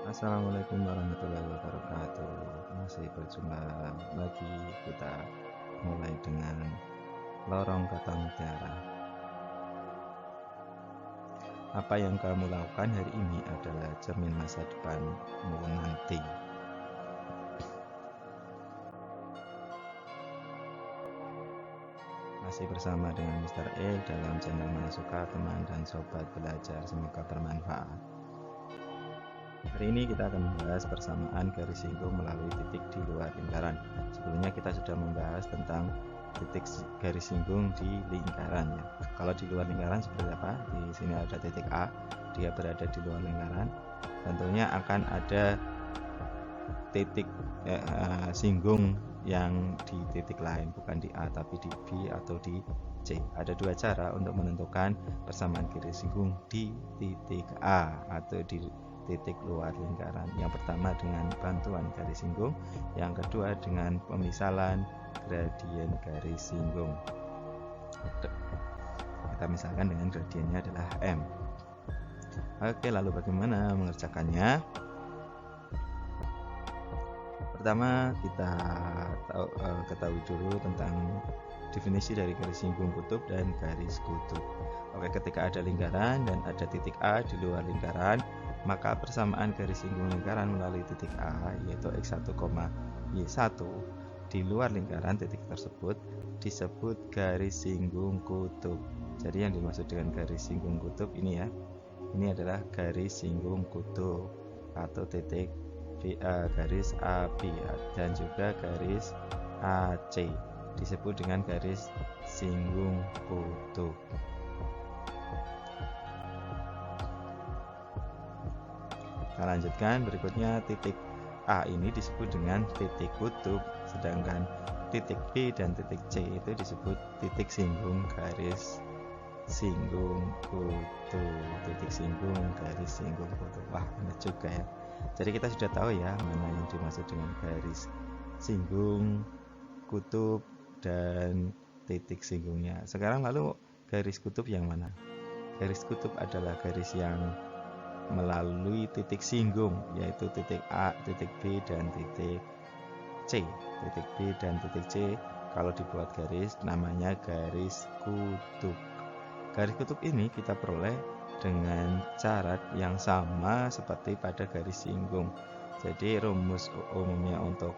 Assalamualaikum warahmatullahi wabarakatuh. Masih berjumpa lagi kita mulai dengan lorong kata mutiara. Apa yang kamu lakukan hari ini adalah cermin masa depanmu nanti. Masih bersama dengan Mr. E dalam channel Mana Suka Teman dan Sobat Belajar, semoga bermanfaat. Hari ini kita akan membahas persamaan garis singgung melalui titik di luar lingkaran. Sebelumnya kita sudah membahas tentang titik garis singgung di lingkaran ya. Kalau di luar lingkaran seperti apa? Di sini ada titik A, dia berada di luar lingkaran. Tentunya akan ada titik singgung yang di titik lain, bukan di A tapi di B atau di C. Ada dua cara untuk menentukan persamaan garis singgung di titik A atau di titik luar lingkaran. Yang pertama dengan bantuan garis singgung, yang kedua dengan pemisalan gradien garis singgung. Kita misalkan dengan gradiennya adalah M. Oke, lalu bagaimana mengerjakannya? Pertama kita ketahui dulu tentang definisi dari garis singgung kutub dan garis kutub. Oke, ketika ada lingkaran dan ada titik A di luar lingkaran, maka persamaan garis singgung lingkaran melalui titik A yaitu X1, Y1 di luar lingkaran titik tersebut disebut garis singgung kutub. Jadi yang dimaksud dengan garis singgung kutub ini ya, ini adalah garis singgung kutub atau titik garis AB dan juga garis AC disebut dengan garis singgung kutub. Kita lanjutkan, berikutnya titik A ini disebut dengan titik kutub, sedangkan titik B dan titik C itu disebut titik singgung garis singgung kutub. Titik singgung garis singgung kutub. Wah, benar juga ya. Jadi kita sudah tahu ya mana yang dimaksud dengan garis singgung kutub dan titik singgungnya. Sekarang lalu garis kutub yang mana? Garis kutub adalah garis yang melalui titik singgung, yaitu titik A, titik B, dan titik C. Titik B dan titik C kalau dibuat garis namanya garis kutub. Garis kutub ini kita peroleh dengan syarat yang sama seperti pada garis singgung. Jadi rumus umumnya untuk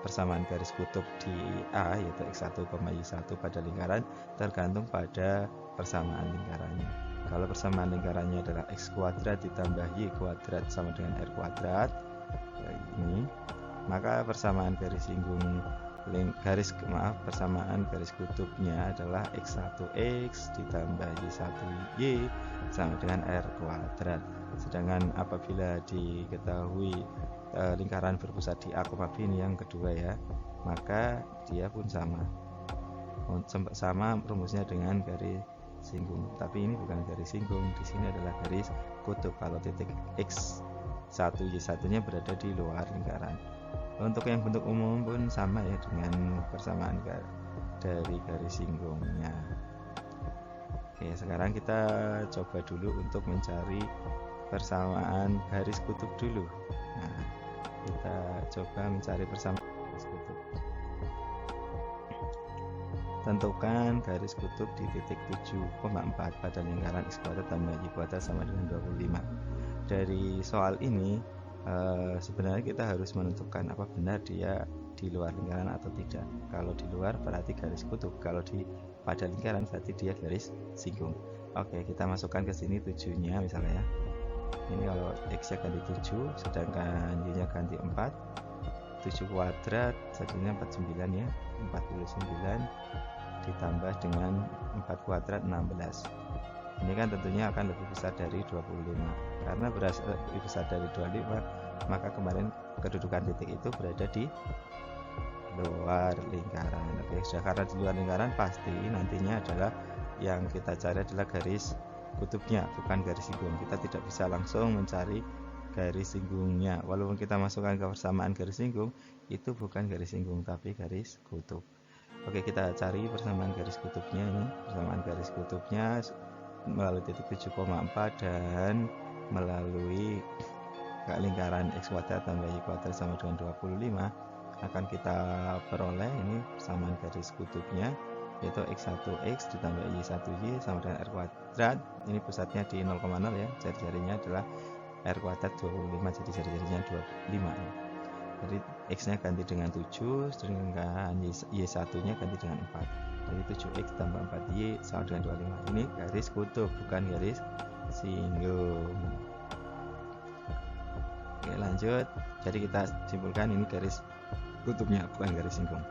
persamaan garis kutub di A yaitu X1, Y1 pada lingkaran tergantung pada persamaan lingkarannya. Kalau persamaan lingkarannya adalah X kuadrat ditambah Y kuadrat sama dengan R kuadrat ini, maka persamaan garis singgung persamaan garis kutubnya adalah X1X ditambah Y1Y sama dengan R kuadrat. Sedangkan apabila diketahui lingkaran berpusat di A, B ini yang kedua ya, maka dia pun sama rumusnya dengan garis singgung. Tapi ini bukan garis singgung, di sini adalah garis kutub kalau titik X1 Y1 nya berada di luar lingkaran. Untuk yang bentuk umum pun sama ya dengan persamaan dari garis singgungnya. Oke, sekarang kita coba dulu untuk mencari persamaan garis kutub dulu. Nah, kita coba mencari persamaan garis kutub. Tentukan garis kutub di titik 7,4 pada lingkaran X kuadrat tambah Y kuadrat sama dengan 25. Dari soal ini sebenarnya kita harus menentukan apa benar dia di luar lingkaran atau tidak. Kalau di luar berarti garis kutub, kalau di pada lingkaran berarti dia garis singgung. Oke, kita masukkan ke sini 7-nya misalnya ya. Ini kalau X nya ganti 7, sedangkan Y nya ganti 4, 7 kuadrat jadinya 49 ya, 49 ditambah dengan 4 kuadrat 16. Ini kan tentunya akan lebih besar dari 25. Karena lebih besar dari 25, maka kemarin kedudukan titik itu berada di luar lingkaran. Oke, sudah karena di luar lingkaran pasti nantinya adalah yang kita cari adalah garis kutubnya, bukan garis singgung. Kita tidak bisa langsung mencari garis singgungnya. Walaupun kita masukkan ke persamaan garis singgung, itu bukan garis singgung tapi garis kutub. Oke, kita cari persamaan garis kutubnya ini. Persamaan garis kutubnya melalui titik 7,4 dan melalui lingkaran X kuadrat tambah Y kuadrat sama dengan 25, akan kita peroleh ini persamaan garis kutubnya, yaitu X1X ditambah Y1Y sama dengan R kuadrat. Ini pusatnya di 0,0 ya, jari-jarinya adalah R kuadrat 25, jadi jari-jarinya 25 ya. Jadi X nya ganti dengan 7, sedangkan Y1 nya ganti dengan 4. Jadi 7X tambah 4Y sama dengan 25. Ini garis kutub, bukan garis singgung. Oke, lanjut. Jadi kita simpulkan ini garis kutubnya, bukan garis singgung.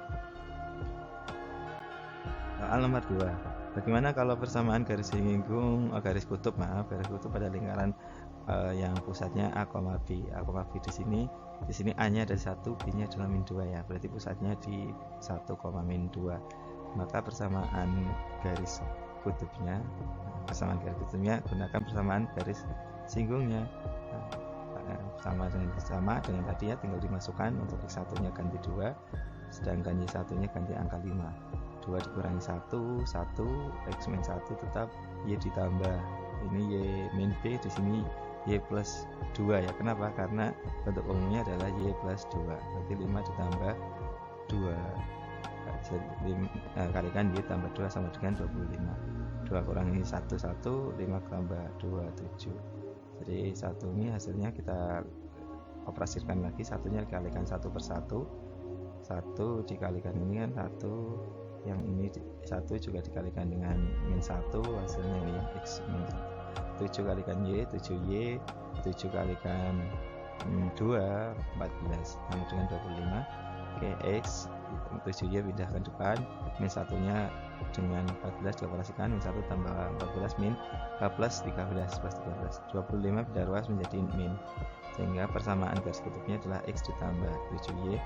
Soal nomor 2. Bagaimana kalau persamaan garis singgung, garis kutub pada lingkaran yang pusatnya A, B. A, B di sini A-nya ada 1, B-nya adalah min 2 ya. Berarti pusatnya di 1, min 2. Maka persamaan garis kutubnya gunakan persamaan garis singgungnya. Sama dengan tadi ya, tinggal dimasukkan. Untuk X1 nya ganti 2, sedangkan Y1 nya ganti angka 5. 2 dikurangi 1, X min 1 tetap Y ditambah. Ini Y min B, di sini Y plus 2 ya. Kenapa? Karena bentuk umumnya adalah Y plus 2. Berarti 5 ditambah 2 kalikan Y tambah 2 sama dengan 25. 2 kurangi 1, 5 tambah 2, 7. Jadi 1 ini hasilnya kita operasikan lagi, satunya dikalikan 1 per 1. 1 dikalikan ini kan 1, yang ini 1 juga dikalikan dengan min 1, hasilnya ini X min 7 kalikan Y, 7Y, 7 kalikan 2, 14 sama dengan 25. Oke, X 7Y pindah ke depan, min 1 nya dengan 14 dioperasikan, min 1 tambah 14 min plus 13 plus 13, 25 pindah ruas menjadi min, sehingga persamaan garis kutubnya adalah X ditambah 7Y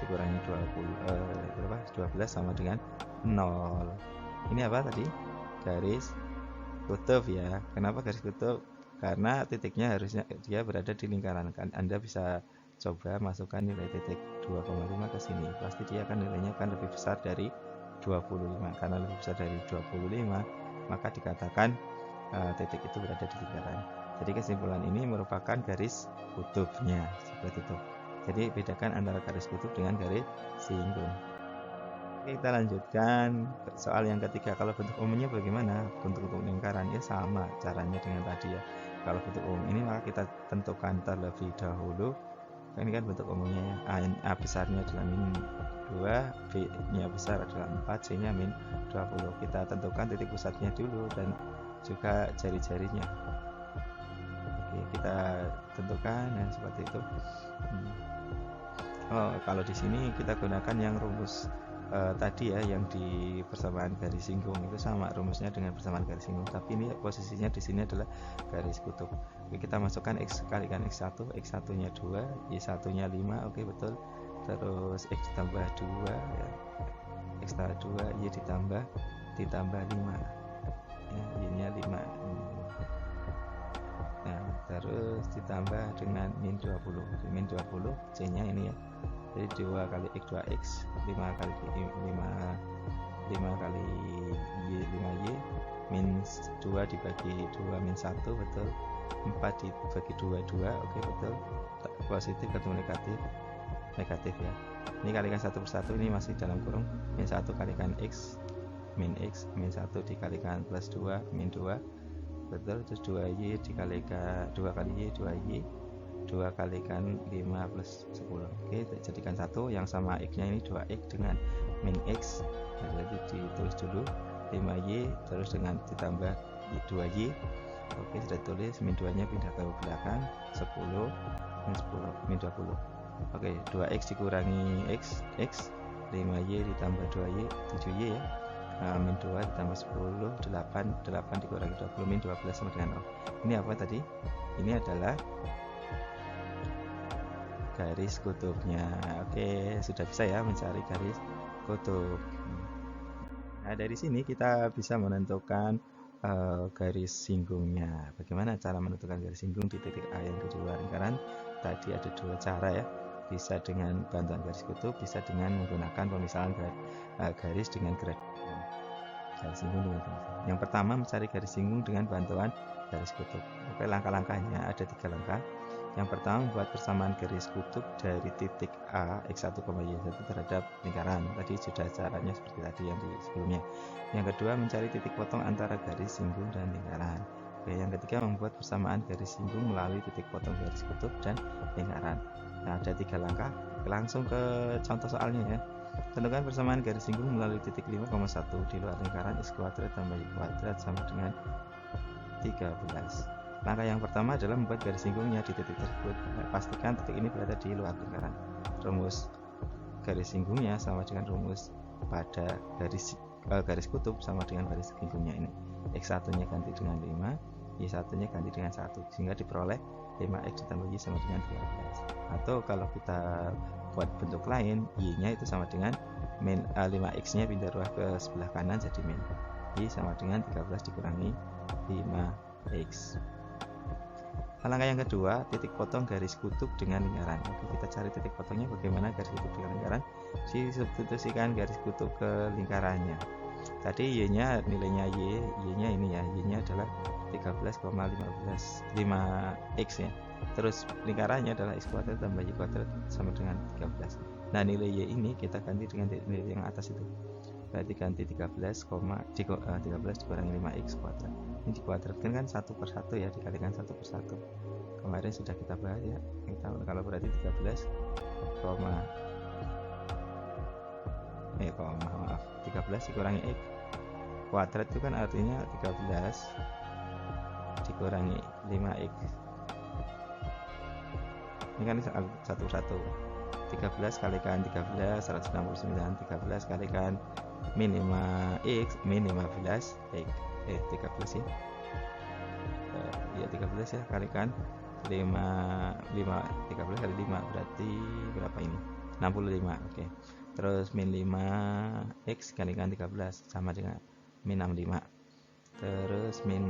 dikurangi 12 sama dengan 0. Ini apa tadi? Garis kutub ya. Kenapa garis kutub? Karena titiknya harusnya dia berada di lingkaran kan. Anda bisa coba masukkan nilai titik 2,5 ke sini, pasti dia akan nilainya akan lebih besar dari 25. Karena lebih besar dari 25, maka dikatakan titik itu berada di lingkaran. Jadi kesimpulan ini merupakan garis kutubnya, seperti itu. Jadi bedakan antara garis kutub dengan garis singgung. Oke, kita lanjutkan soal yang ketiga. Kalau bentuk umumnya bagaimana? Bentuk lingkaran ya sama caranya dengan tadi ya. Kalau bentuk umum ini maka kita tentukan terlebih dahulu. Ini kan bentuk umumnya ya. A besarnya adalah min 2, B nya besar adalah 4, C nya min 20. Kita tentukan titik pusatnya dulu dan juga jari-jarinya. Oke, kita tentukan ya, seperti itu. Kalau di sini kita gunakan yang rumus tadi ya, yang di persamaan garis singgung itu sama rumusnya dengan persamaan garis singgung, tapi ini posisinya di sini adalah garis kutub. Oke, kita masukkan X kalikan X1, X1 nya 2, Y1 nya 5, oke betul. Terus X tambah 2 ya, X tambah 2, Y ditambah 5 ya, Y nya 5. Nah, terus ditambah dengan min 20, min 20 C nya ini ya, jadi 2 kali X 2X, 5 kali Y 5Y, min 2 dibagi 2 min 1, betul. 4 dibagi 2 2, oke betul. Positif ketemu negatif ya. Ini kalikan 1 per 1, ini masih dalam kurung. Min 1 kalikan X, min 1 dikalikan plus 2 min 2, betul. Terus 2Y dikalikan 2 kali Y 2Y, 2 kalikan 5 plus 10. Oke, jadikan 1 yang sama X nya ini 2X dengan min X. Nah, jadi ditulis dulu 5Y terus dengan ditambah 2Y. Oke, sudah tulis, min 2 nya pindah ke belakang, 10 min 10 min 20. Oke, 2X dikurangi X, 5Y ditambah 2Y 7Y ya. Min 2 ditambah 10, 8 dikurangi 20 min 12 sama dengan 0. Ini apa tadi? Ini adalah garis kutubnya. Oke, sudah bisa ya mencari garis kutub. Nah, dari sini kita bisa menentukan garis singgungnya. Bagaimana cara menentukan garis singgung di titik A yang kedua lingkaran? Tadi ada 2 cara ya. Bisa dengan bantuan garis kutub, bisa dengan menggunakan pemisahan garis dengan gradian. Garis singgung dengan garis. Yang pertama, mencari garis singgung dengan bantuan garis kutub. Oke, langkah-langkahnya ada 3 langkah. Yang pertama, membuat persamaan garis kutub dari titik A x1, y1 terhadap lingkaran. Tadi sudah caranya seperti tadi yang di sebelumnya. Yang kedua, mencari titik potong antara garis singgung dan lingkaran. Oke, yang ketiga, membuat persamaan garis singgung melalui titik potong garis kutub dan lingkaran. Nah, ada 3 langkah. Langsung ke contoh soalnya ya. Tentukan persamaan garis singgung melalui titik 5,1 di luar lingkaran x kuadrat tambah y kuadrat sama dengan 13. Langkah yang pertama adalah membuat garis singgungnya di titik tersebut. Pastikan titik ini berada di luar lingkaran. Rumus garis singgungnya sama dengan rumus pada garis kutub sama dengan garis singgungnya ini. X1 nya ganti dengan 5, Y1 nya ganti dengan 1, sehingga diperoleh 5x ditambah Y sama dengan 13. Atau kalau kita buat bentuk lain, Y nya itu sama dengan 5x nya pindah ruah ke sebelah kanan jadi min Y sama dengan 13 dikurangi 5x. Langkah yang kedua, titik potong garis kutub dengan lingkaran. Oke, kita cari titik potongnya bagaimana garis kutub dengan lingkaran. Substitusikan garis kutub ke lingkarannya. Tadi y-nya nilainya y-nya ini ya, y-nya adalah 13,5x ya. Terus lingkarannya adalah x kuadrat tambah y kuadrat sama dengan 13. Nah, nilai y ini kita ganti dengan nilai yang atas itu. Berarti ganti 13 dikurangi 5x kuadrat. Ini dikuadratkan kan 1 per 1 ya, dikalikan 1 per 1. Kemarin sudah kita bahas ya. Kalau berarti 13 dikurangi x kuadrat itu kan artinya 13 dikurangi 5x. Ini kan 1 per 1. 13 kalikan 13 169, 13 kalikan min 5x min 15x 13 ya. Ya 13 ya, kalikan 13 kali 5 berarti berapa ini? 65. Oke. Terus min 5x kalikan 13 sama dengan min 65. Terus min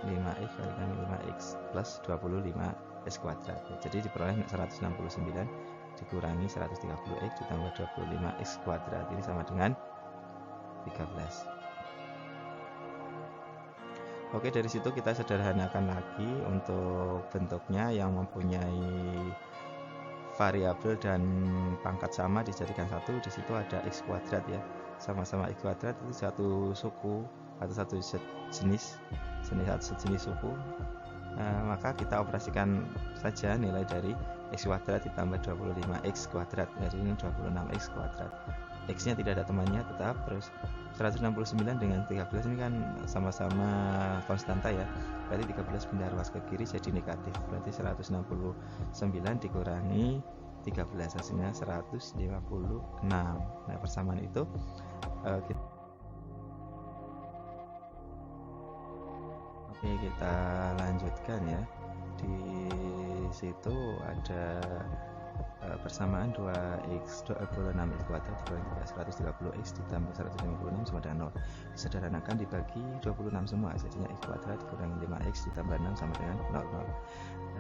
5x kalikan min 5x plus 25x kuadrat. Jadi diperoleh 169 dikurangi 130x ditambah 25x kuadrat, ini sama dengan 13. Oke, dari situ kita sederhanakan lagi untuk bentuknya yang mempunyai variabel dan pangkat sama dijadikan satu. Di situ ada x kuadrat ya, sama-sama x kuadrat itu satu suku atau satu jenis suku. Maka kita operasikan saja nilai dari x kuadrat ditambah 25x kuadrat, jadi ini 26x kuadrat. X nya tidak ada temannya tetap, terus 169 dengan 13 ini kan sama-sama konstanta ya, berarti 13 pindah ruas ke kiri jadi negatif, berarti 169 dikurangi 13 hasilnya 156. Nah, persamaan itu kita lanjutkan ya. Di situ ada persamaan 2x 26x kuadrat dikurangi 130x ditambah 156 sama dengan 0. Sederhanakan dibagi 26 semua, jadinya x kuadrat dikurangi 5x ditambah 6 sama dengan 0.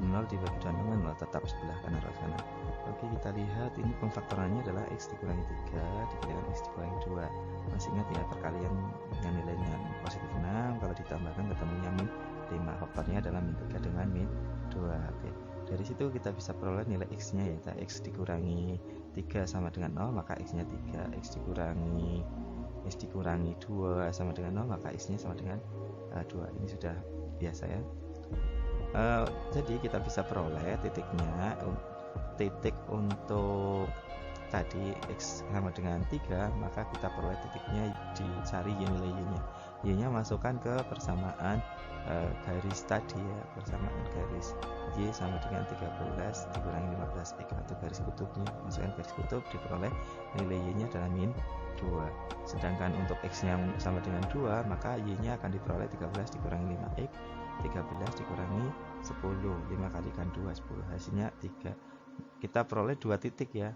0 dibagi 26 0 tetap sebelah kanan ruas kanan. Oke, kita lihat ini pemfaktorannya adalah x dikurangi 3 dikalikan x dikurangi 2. Masih ingat ya, perkalian yang nilainya positif 6 kalau ditambahkan ketemunya min 5. Faktornya adalah min 3 dengan min 2. Oke. Dari situ kita bisa peroleh nilai x-nya ya. X dikurangi 3 sama dengan 0, maka x-nya 3. X dikurangi 2 sama dengan 0, maka x-nya sama dengan 2. Ini sudah biasa ya. Jadi kita bisa peroleh titiknya. Titik untuk tadi x sama dengan 3, maka kita peroleh titiknya dicari nilai y-nya. Y-nya masukkan ke persamaan garis tadi ya, persamaan garis y sama dengan 13 dikurangi 15x atau garis kutubnya, masukkan garis kutub, diperoleh nilai y-nya adalah min 2. Sedangkan untuk x-nya sama dengan 2, maka y-nya akan diperoleh 13 dikurangi 5x, 13 dikurangi 10, 5 kalikan 2 10, hasilnya 3. Kita peroleh 2 titik ya.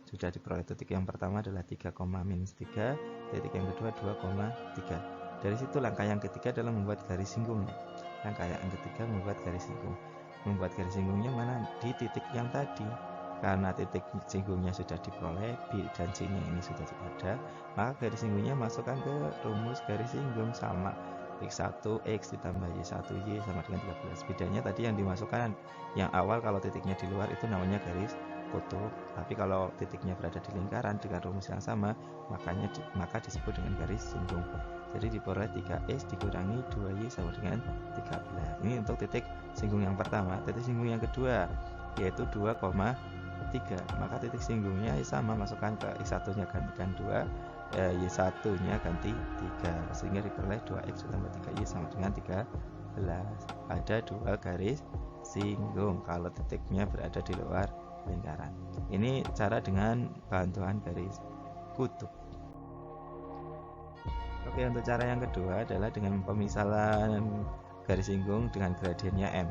Sudah diperoleh titik yang pertama adalah 3, minus 3, titik yang kedua 2,3. Dari situ langkah yang ketiga adalah membuat garis singgungnya. Langkah yang ketiga membuat garis singgung. Membuat garis singgungnya mana? Di titik yang tadi. Karena titik singgungnya sudah diperoleh, B dan C nya ini sudah ada, maka garis singgungnya masukkan ke rumus garis singgung sama X1 X ditambah Y1 Y sama dengan 13. Bedanya tadi yang dimasukkan yang awal kalau titiknya di luar itu namanya garis kutub, tapi kalau titiknya berada di lingkaran dengan rumus yang sama maka disebut dengan garis singgung. Jadi diperoleh 3X dikurangi 2Y sama dengan 13. Ini untuk titik singgung yang pertama. Titik singgung yang kedua yaitu 2,3, maka titik singgungnya sama, masukkan ke X1 nya gantikan 2, Y1 nya ganti 3, sehingga diperoleh 2X ditambah 3Y sama dengan 13. Ada dua garis singgung kalau titiknya berada di luar lingkaran. Ini cara dengan bantuan garis kutub. Oke, untuk cara yang kedua adalah dengan pemisalan garis singgung dengan gradiennya M.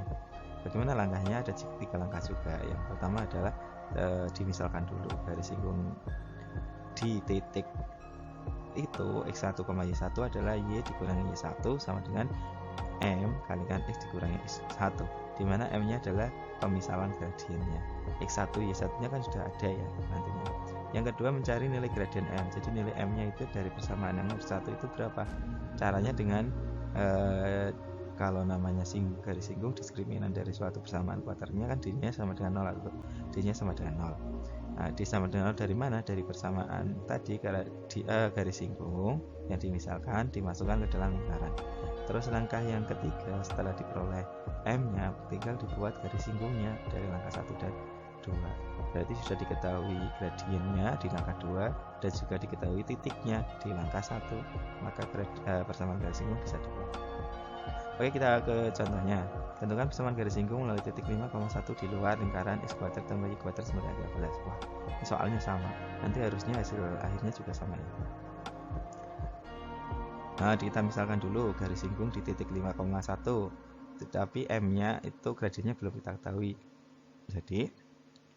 Bagaimana langkahnya? Ada 3 langkah juga. Yang pertama adalah dimisalkan dulu garis singgung di titik itu X1, Y1 adalah Y dikurangi Y1 sama dengan M kalikan X dikurangi X1, di mana M nya adalah pemisalan gradiennya. X1 Y1 nya kan sudah ada ya nantinya. Yang kedua mencari nilai gradien M. Jadi nilai M nya itu dari persamaan yang nomor 1 itu berapa? Caranya dengan kalau namanya garis singgung diskriminan dari suatu persamaan kuadratnya kan D-nya sama dengan 0 atau D-nya sama dengan 0. Nah, D sama dengan 0 dari mana? Dari persamaan tadi, garis singgung yang dimisalkan dimasukkan ke dalam lingkaran. Terus langkah yang ketiga, setelah diperoleh M-nya, tinggal dibuat garis singgungnya dari langkah 1 dan 2. Berarti sudah diketahui gradiennya di langkah 2 dan juga diketahui titiknya di langkah 1. Maka persamaan garis singgung bisa dibuat. Oke, kita ke contohnya. Tentukan persamaan garis singgung melalui titik 5,1 di luar lingkaran X kuadrat tambah Y kuadrat sama dengan 13. Wah, ini soalnya sama. Nanti harusnya hasil akhirnya juga sama ya. Nah, kita misalkan dulu garis singgung di titik 5,1, tetapi M-nya itu gradiennya belum kita ketahui. Jadi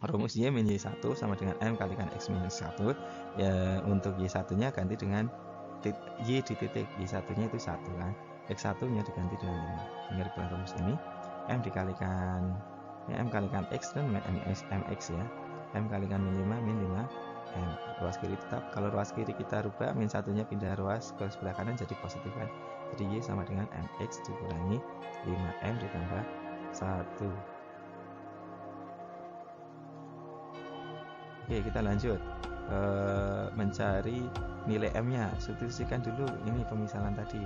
rumus Y min Y1 sama dengan M kalikan X minus 1. Ya, untuk Y1 nya ganti dengan Y di titik Y1 nya itu 1 kan. X1 nya diganti dengan 5. Hingga diperoleh rumus ini M dikalikan M kalikan X dan MX ya. M kalikan min 5 min 5 M. Ruas kiri tetap. Kalau ruas kiri kita rubah, min 1 nya pindah ruas ke sebelah kanan jadi positif kan. Jadi Y sama dengan MX dikurangi 5M ditambah 1. Oke, kita lanjut mencari nilai M-nya. Substitusikan dulu ini pemisalan tadi.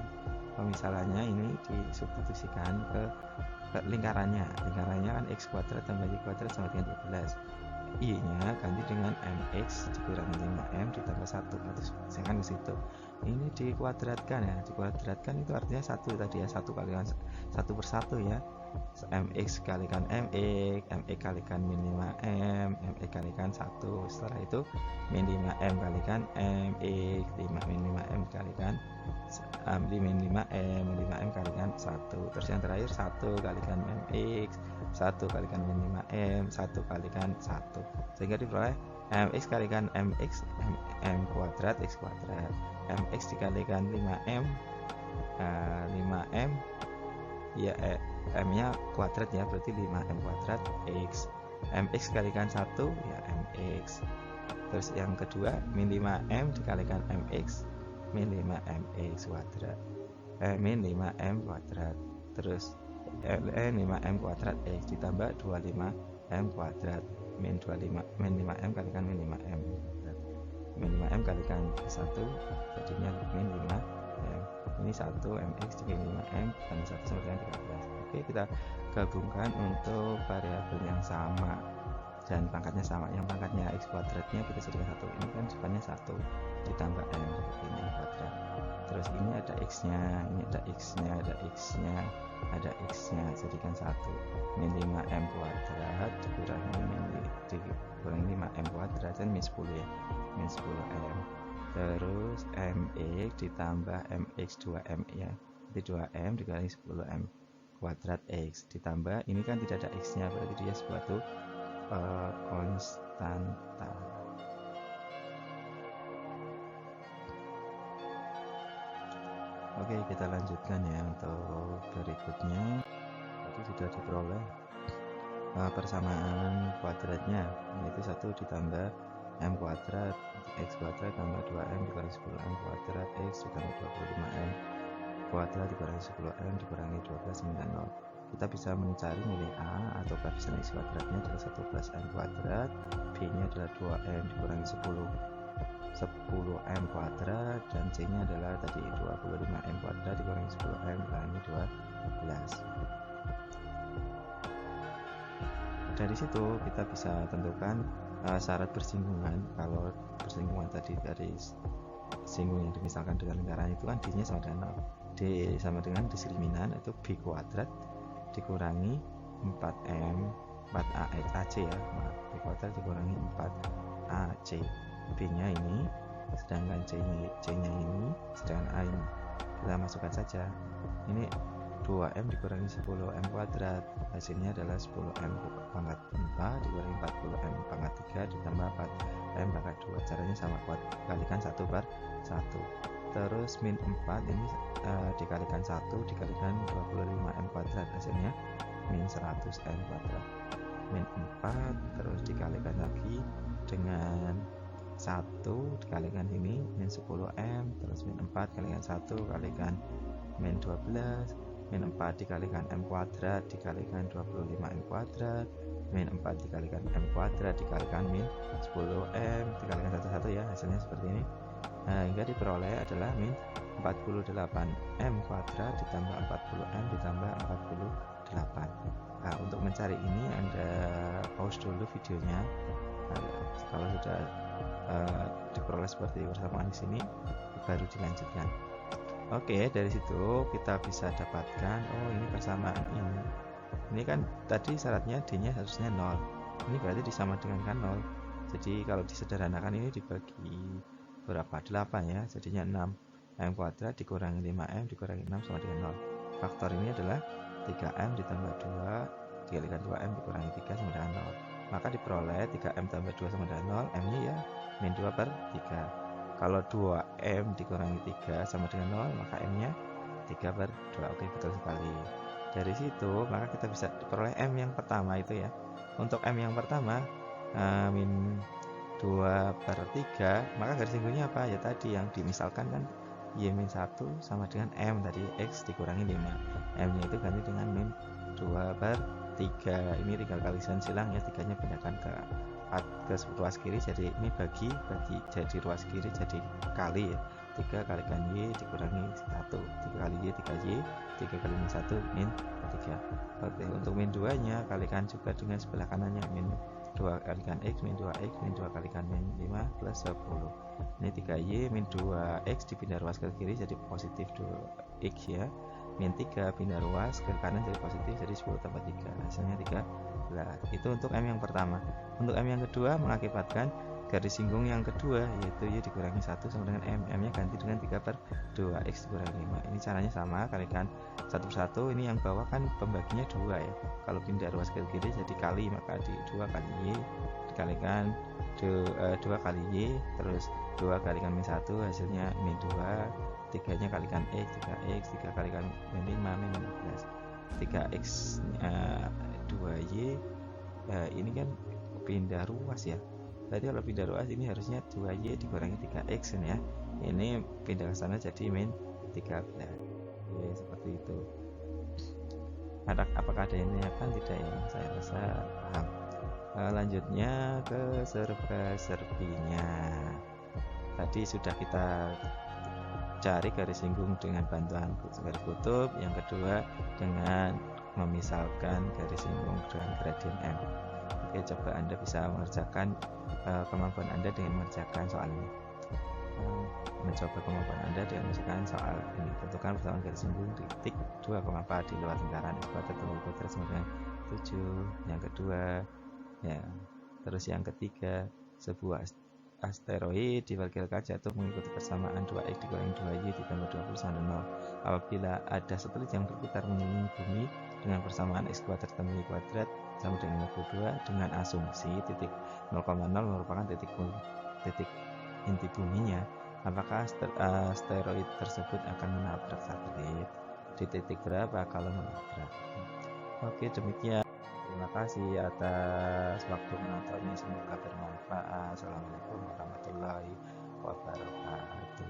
Pemisalannya ini disubstitusikan ke lingkarannya. Lingkarannya kan X kuadrat tambah Y kuadrat sama dengan 12. I-nya ganti dengan MX dikurangi 5M ditambah 1. Misalkan ke situ. Ini dikuadratkan ya. Dikuadratkan itu artinya 1 tadi ya. 1 kalikan 1 per 1 ya. MX kalikan MX, MX kalikan min 5M, MX kalikan 1. Setelah itu min 5M kalikan MX, 5 min 5M kalikan min 5M, min 5M kalikan 1. Terus yang terakhir 1 kalikan MX, 1 kalikan min 5M, 1 kalikan 1. Sehingga diperoleh MX kalikan MX, M kuadrat X kuadrat. MX dikalikan 5M, 5M ya, M-nya kuadrat ya, berarti 5M kuadrat X. MX kalikan 1 ya MX. Terus yang kedua min 5M dikalikan MX min 5MX kuadrat, min 5M kuadrat. Terus 5M kuadrat X ditambah 25M kuadrat min 5M kalikan min 5M kuadrat. Min 5M kalikan 1 jadinya min 5M. Ini 1 MX dikali 5M dan 1 sama dengan 13. Oke, kita gabungkan untuk variabel yang sama dan pangkatnya sama. Yang pangkatnya X kuadratnya kita jadikan 1. Ini kan depannya 1 ditambah M ini kuadrat. Terus ini ada X-nya, ini ada X-nya, ada X-nya, ada X-nya, jadikan 1. Min 5M kuadrat dikurangi 5M kuadrat dan min 10 ya. Min 10M. Terus MX ditambah MX 2M ya. Jadi 2M dikali 10M kuadrat X ditambah ini kan tidak ada X nya, berarti dia suatu konstanta. Oke, kita lanjutkan ya untuk berikutnya. Tadi sudah diperoleh persamaan kuadratnya, yaitu 1 ditambah M kuadrat X kuadrat tambah 2M dikali 10M kuadrat X ditambah 25M kuadrat dikurangi 10M dikurangi 12 sama dengan 0. Kita bisa mencari nilai A atau koefisien X kuadratnya adalah 1 plus M kuadrat, B nya adalah 2M dikurangi 10M kuadrat, dan C nya adalah tadi 25M kuadrat dikurangi 10M dikurangi 12. Dari situ kita bisa tentukan syarat bersinggungan. Kalau bersinggungan tadi dari singgung yang dimisalkan dengan lingkaran itu kan D nya sama dengan 0. D sama dengan diskriminan itu B kuadrat dikurangi 4M 4AC ya, maaf, B kuadrat dikurangi 4AC. B nya ini, sedangkan C nya ini, sedangkan A ini kita masukkan saja. Ini 2M dikurangi 10M kuadrat, hasilnya adalah 10M pangkat 4 dikurangi 40M pangkat 3 ditambah 4M pangkat 2. Caranya sama, kalikan 1 per 1. Terus min 4 ini dikalikan 1 dikalikan 25M kuadrat, hasilnya min 100M kuadrat. Min 4 terus dikalikan lagi dengan 1 dikalikan ini min 10M, terus min 4 kalikan 1 kalikan min 12, min 4 dikalikan M kuadrat dikalikan 25M kuadrat, min 4 dikalikan M kuadrat dikalikan min 10M dikalikan 1 ya, hasilnya seperti ini. Hingga diperoleh adalah min 48M kuadrat ditambah 40M ditambah 48. Nah, untuk mencari ini Anda pause dulu videonya. Kalau sudah diperoleh seperti persamaan di sini, baru dilanjutkan. Oke, dari situ kita bisa dapatkan, oh ini persamaan ini. Ini kan tadi syaratnya D-nya harusnya 0. Ini berarti disama dengan kan 0. Jadi kalau disederhanakan ini dibagi berapa? 8 ya, jadinya 6M kuadrat dikurangi 5M dikurangi 6 sama dengan 0. Faktor ini adalah 3M ditambah 2 dikalikan 2M dikurangi 3 sama dengan 0. Maka diperoleh 3M tambah 2 sama dengan 0, M nya ya min 2 per 3. Kalau 2M dikurangi 3 sama dengan 0, maka M nya 3 per 2. Oke, betul sekali. Dari situ maka kita bisa diperoleh M yang pertama itu ya. Untuk M yang pertama min 2 per 3, maka garis singgungnya apa? Ya tadi yang dimisalkan kan Y-1 sama dengan M tadi, X dikurangi 5. M nya itu ganti dengan min 2 per 3. Ini tinggal kalikan silang ya, 3 nya pindahkan ke ruas kiri, jadi ini bagi jadi ruas kiri jadi kali ya. 3 kalikan Y dikurangi 1, 3 kali Y 3Y, 3 kali min 1 min 3. Oke, untuk min 2 nya kalikan juga dengan sebelah kanannya, min 2 kalikan X min 2X min 2 kalikan min 5 plus 10. Ini 3Y min 2X dipindah ruas ke kiri jadi positif 2X ya. Min 3 pindah ruas ke kanan jadi positif, jadi 10 tambah 3 hasilnya 13. Itu untuk M yang pertama. Untuk M yang kedua mengakibatkan garis singgung yang kedua, yaitu Y dikurangi 1 sama dengan M. M nya ganti dengan 3 per 2 X dikurangi 5. Ini caranya sama, kalikan 1 per 1. Ini yang bawah kan pembaginya 2 ya. Kalau pindah ruas ke kiri jadi kali, maka di 2 kali Y dikalikan 2 kali Y, terus 2 kalikan min 1 hasilnya min 2. 3 nya kalikan X, 3X, 3 kalikan min 5 min 15. 3X 2Y ini kan pindah ruas ya. Berarti kalau pindah ruas ini harusnya 2Y dikurangi 3X ya. Ini pindah ke sana jadi min 13. Oke, seperti itu. Apakah ada yang ditanyakan? Tidak ya, saya rasa paham. Lanjutnya ke serba-serbinya. Tadi sudah kita cari garis singgung dengan bantuan garis kutub. Yang kedua dengan memisalkan garis singgung dengan gradien M. Oke, coba Anda bisa mengerjakan kemampuan Anda dengan mengerjakan soal ini. Mencoba kemampuan Anda dengan mengerjakan soal ini. Tentukan persamaan garis singgung di titik 2,4 di luar lingkaran X kuadrat tambah Y kuadrat sama dengan 7. Yang kedua ya, terus yang ketiga, sebuah asteroid diperkirakan jatuh mengikuti persamaan 2X dikurangi 2Y ditambah 20 sama 0 apabila ada satelit yang berputar mengelilingi bumi dengan persamaan X kuadrat tambah Y kuadrat sama dengan 52 dengan asumsi titik 0,0 merupakan titik inti buminya. Apakah asteroid tersebut akan menabrak satelit di titik berapa kalau menabrak? Oke, demikian. Terima kasih atas waktu menontonnya, semoga bermanfaat. Assalamualaikum warahmatullahi wabarakatuh.